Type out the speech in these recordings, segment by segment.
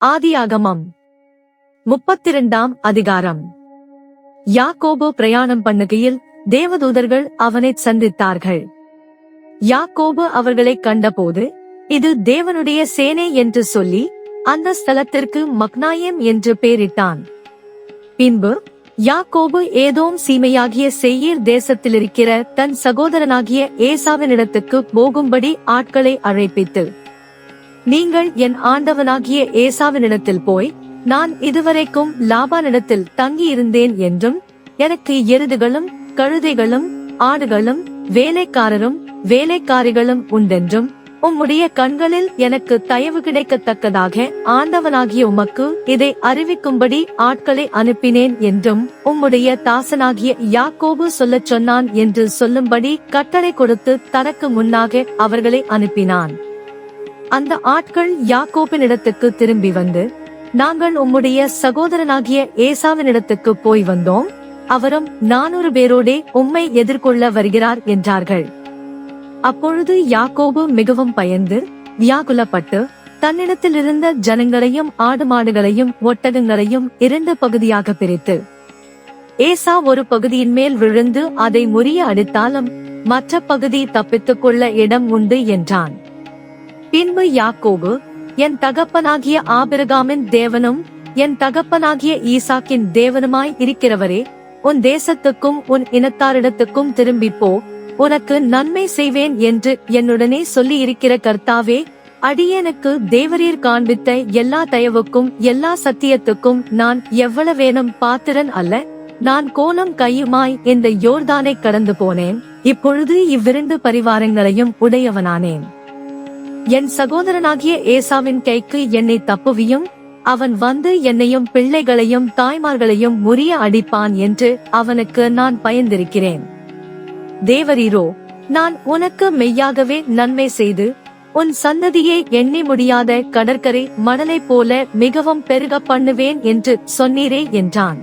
ஆதியாகமம் 32ஆம் அதிகாரம். யாக்கோபு பிரயாணம் பண்ணுகையில் தேவதூதர்கள் அவனைச் சந்தித்தார்கள். யாக்கோபு அவர்களைக் கண்டபோது, இது தேவனுடைய சேனை என்று சொல்லி அந்த ஸ்தலத்திற்கு மக்னாயிம் என்று பெயரிட்டான். பின்பு யாக்கோபு ஏதோம் சீமையாகிய சேயீர் தேசத்திலிருக்கிற தன் சகோதரனாகிய ஏசாவினிடத்துக்கு போகும்படி ஆட்களை அழைப்பித்து, நீங்கள் என் ஆண்டவனாகிய ஏசாவினிடத்தில் போய், நான் இதுவரைக்கும் லாபானிடத்தில் தங்கியிருந்தேன் என்றும், எனக்கு எருதுகளும் கழுதைகளும் ஆடுகளும் வேலைக்காரரும் வேலைக்காரிகளும் உண்டென்றும், உம்முடைய கண்களில் எனக்கு தயவு கிடைக்கத்தக்கதாக ஆண்டவனாகிய உமக்கு இதை அறிவிக்கும்படி ஆட்களை அனுப்பினேன் என்றும் உம்முடைய தாசனாகிய யாக்கோபு சொல்லச் சொன்னான் என்று சொல்லும்படி கட்டளை கொடுத்து தனக்கு முன்னாக அவர்களை அனுப்பினான். அந்த ஆட்கள் யாக்கோபினிடத்துக்கு திரும்பி வந்து, நாங்கள் உம்முடைய சகோதரனாகிய ஏசாவினிடத்துக்கு போய் வந்தோம், அவரும் 400 பேரோடே உம்மை எதிர்கொள்ள வருகிறார் என்றார்கள். அப்பொழுது யாக்கோபு மிகவும் பயந்து வியாகுலப்பட்டு தன்னிடத்தில் இருந்த ஜனங்களையும் ஆடு மாடுகளையும் ஒட்டகங்களையும் 2 பகுதியாக பிரித்து, ஏசா ஒரு பகுதியின் மேல் விழுந்து அதை முறிய அடித்தாலும் மற்ற பகுதி தப்பித்துக் கொள்ள இடம் உண்டு என்றான். பின்பு யாக்கோபு, என் தகப்பனாகிய ஆபிரகாமின் தேவனும் என் தகப்பனாகிய ஈசாக்கின் தேவனுமாய் இருக்கிறவரே, உன் தேசத்துக்கும் உன் இனத்தாரிடத்துக்கும் திரும்பிப்போ, உனக்கு நன்மை செய்வேன் என்று என்னுடனே சொல்லி இருக்கிற கர்த்தாவே, அடியேனுக்கு தேவரீர் காண்பித்த எல்லா தயவுக்கும் எல்லா சத்தியத்துக்கும் நான் எவ்வளவேனும் பாத்திரன் அல்ல. நான் கோலம் கையுமாய் இந்த யோர்தானை கடந்து போனேன், இப்பொழுது இவ்விரண்டு பரிவாரங்களையும் உடையவனானேன். என் சகோதரனாகிய ஏசாவின் கைக்கு என்னை தப்புவியும், அவன் வந்து என்னையும் பிள்ளைகளையும் தாய்மார்களையும் முறிய அடிப்பான் என்று அவனுக்கு நான் பயந்திருக்கிறேன். தேவரீரோ, நான் உனக்கு மெய்யாகவே நன்மை செய்து உன் சந்ததியை எண்ணி முடியாத கடற்கரை மணலை போல மிகவும் பெருக பண்ணுவேன் என்று சொன்னீரே என்றான்.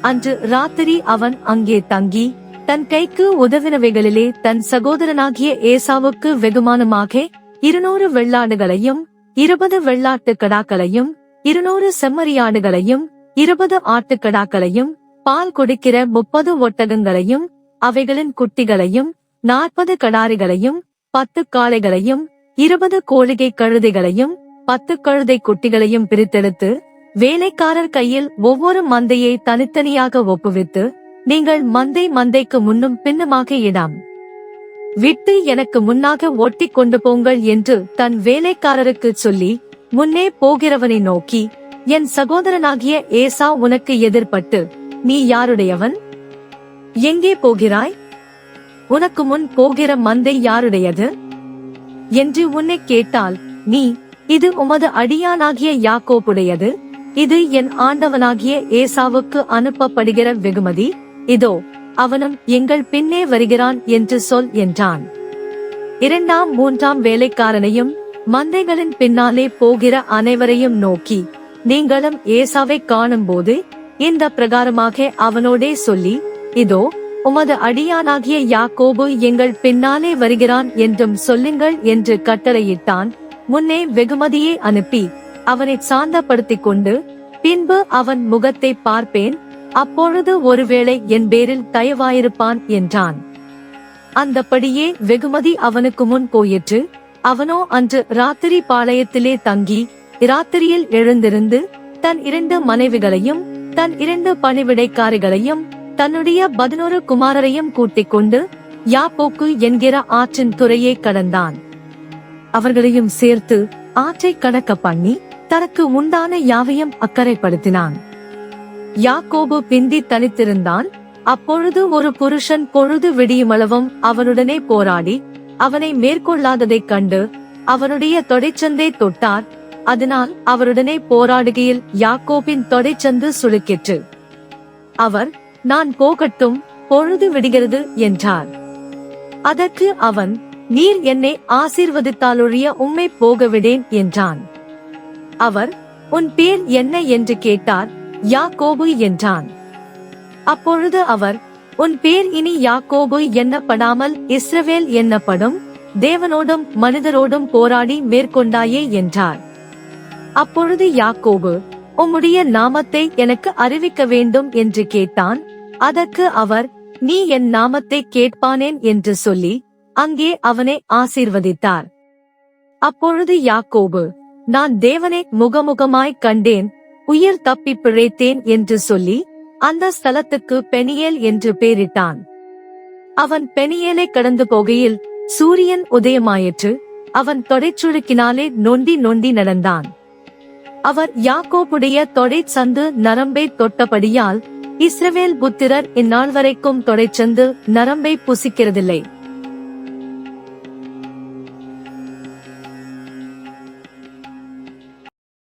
அன்று ராத்திரி அவன் அங்கே தங்கி தன் கைக்கு உதவினவைகளிலே தன் சகோதரனாகிய ஏசாவுக்கு வெகுமானமாக 200 வெள்ளாடுகளையும் 20 வெள்ளாட்டு கடாக்களையும் 200 செம்மறியாடுகளையும் 20 ஆட்டுக்கடாக்களையும் பால் கொடுக்கிற 30 ஒட்டகங்களையும் அவைகளின் குட்டிகளையும் 40 கடாரிகளையும் 10 காளைகளையும் 20 கோழிகை கழுதைகளையும் 10 கழுதை குட்டிகளையும் பிரித்தெடுத்து வேலைக்காரர் கையில் ஒவ்வொரு மந்தையை தனித்தனியாக ஒப்புவித்து, நீங்கள் மந்தைக்கு முன்னும் பின்னுமாக இடம் விட்டு எனக்கு முன்னாக ஓட்டிக் கொண்டு போங்கள் என்று தன் வேலைக்காரருக்கு சொல்லி, முன்னே போகிறவனை நோக்கி, என் சகோதரனாகிய ஏசா உனக்கு எதிர்பட்டு, நீ யாருடையவன்? எங்கே போகிறாய்? உனக்கு முன் போகிற மந்தை யாருடையது என்று உன்னை கேட்டால், நீ, இது உமது அடியானாகிய யாக்கோபுடையது, இது என் ஆண்டவனாகிய ஏசாவுக்கு அனுப்பப்படுகிற வெகுமதி, இதோ அவனும் எங்கள் பின்னே வருகிறான் என்று சொல் என்றான். 2ஆம் 3ஆம் வேலைக்காரனையும் மந்தைகளின் பின்னாலே போகிற அனைவரையும் நோக்கி, நீங்களும் ஏசாவை காணும்போது இந்த பிரகாரமாக அவனோடே சொல்லி, இதோ உமது அடியானாகிய யாக்கோபு எங்கள் பின்னாலே வருகிறான் என்றும் சொல்லுங்கள் என்று கட்டளையிட்டான். முன்னே வெகுமதியை அனுப்பி அவனை சாந்தப்படுத்திக் கொண்டு, பின்பு அவன் முகத்தை பார்ப்பேன், அப்பொழுது ஒருவேளை என் பேரில் தயவாயிருப்பான் என்றான். அந்தபடியே வெகுமதி அவனுக்கு முன் போயிற்று. அவனோ அன்று ராத்திரி பாளையத்திலே தங்கி இராத்திரியில் எழுந்திருந்து தன் 2 மனைவிகளையும் தன் 2 பணிவிடைக்காரிகளையும் தன்னுடைய 11 குமாரரையும் கூட்டிக் கொண்டு யாப்போக்கு என்கிற ஆற்றின் துறையை கடந்தான். அவர்களையும் சேர்த்து ஆற்றை கடக்க பண்ணி தனக்கு உண்டான யாவையும் அக்கறைப்படுத்தினான். யாக்கோபு பிந்தி தனித்திருந்தான். அப்பொழுது ஒரு புருஷன் பொழுது விடியுமளவும் அவனுடனே போராடி அவனை மேற்கொள்ளாததைக் கண்டு அவனுடைய தொடைச்சந்தை தொட்டார். அதனால் அவருடனே போராடுகையில் யாக்கோபின் தொடைச்சந்து சுளுக்கிற்று. அவர், நான் போகட்டும், பொழுது விடுகிறது என்றார். அதற்கு அவன், நீர் என்னை ஆசீர்வதித்தாலொழிய உம்மை போகவிடேன் என்றான். அவர், உன் பேர் என்ன என்று கேட்டார். யாக்கோபு என்றான். அப்பொழுது அவர், உன் பேர் இனி யாக்கோபு எண்ணப்படாமல் இஸ்ரவேல் எண்ணப்படும், தேவனோடும் மனிதரோடும் போராடி மேற்கொண்டாயே என்றார். அப்பொழுது யாக்கோபு, உம்முடைய நாமத்தை எனக்கு அறிவிக்க வேண்டும் என்று கேட்டான். அதற்கு அவர், நீ என் நாமத்தை கேட்பானேன் என்று சொல்லி அங்கே அவனை ஆசீர்வதித்தார். அப்பொழுது யாக்கோபு, நான் தேவனை முகமுகமாய் கண்டேன், உயிர் தப்பி பிழைத்தேன் என்று சொல்லி அந்த ஸ்தலத்துக்கு பெனியேல் என்று பெயரிட்டான். அவன் பெனியேலை கடந்து போகையில் சூரியன் உதயமாயிற்று. அவன் தொடைச்சுழுக்கினாலே நொண்டி நொண்டி நடந்தான். அவர் யாக்கோபுடைய தொடைச்சந்து நரம்பை தொட்டபடியால் இஸ்ரவேல் புத்திரர் இந்நாள் வரைக்கும் தொடைச்சந்து நரம்பை புசிக்கிறதில்லை.